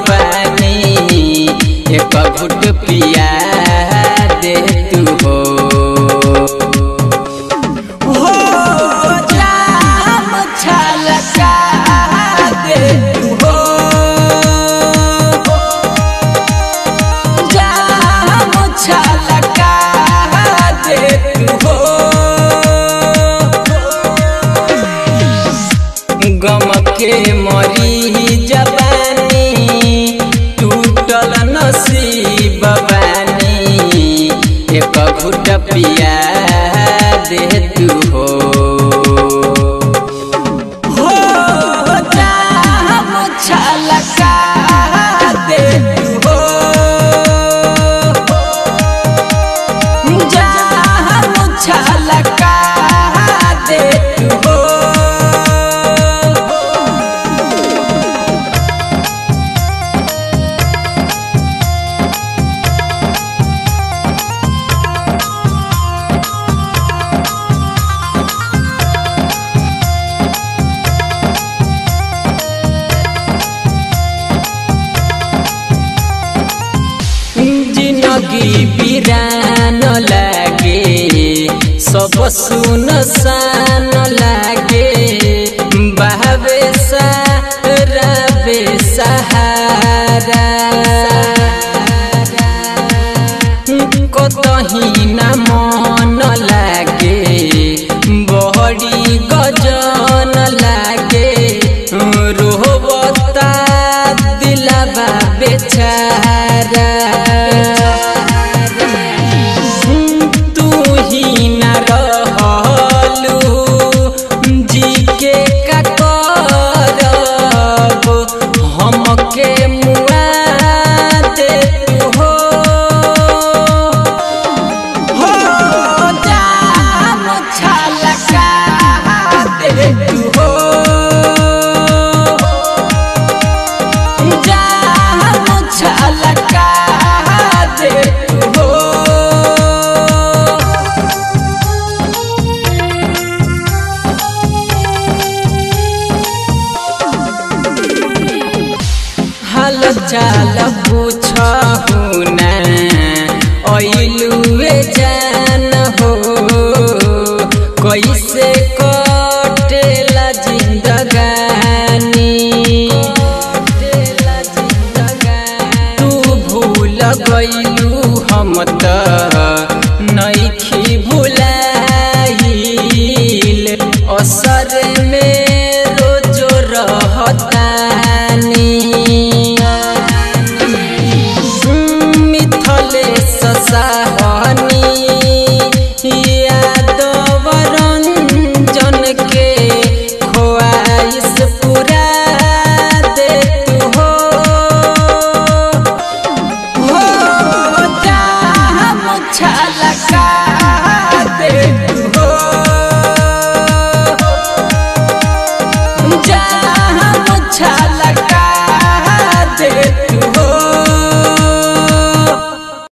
पानी एक घुट पिया दे तू हो। जाम छलका दे तू हो, जाम छलका दे तू हो। गम के मरी जवानी टूटल नसीब बानी एक घुट पिया दे तू हो। जाम छलका दे तू हो, जाम छलका दे तू हो। जिंदगी वीरान लागे सब सुनसान लागे बहवे सारा बेसहारा कतही न मन लागे बहरी गजन लागे रोहबता दिलवा बेचारा। तू ही न रहलू जी के का करब हमके मुआ दे तू हो। जाम छलका दे तू हो, जाम छलका दे तू हो। हाल चाल पूछहु ना अइलुए जान हो, कैसे कटेला जिंदगानी। तू भूल गइलू हम त नइखी भुलाइल असर में रोजो रहता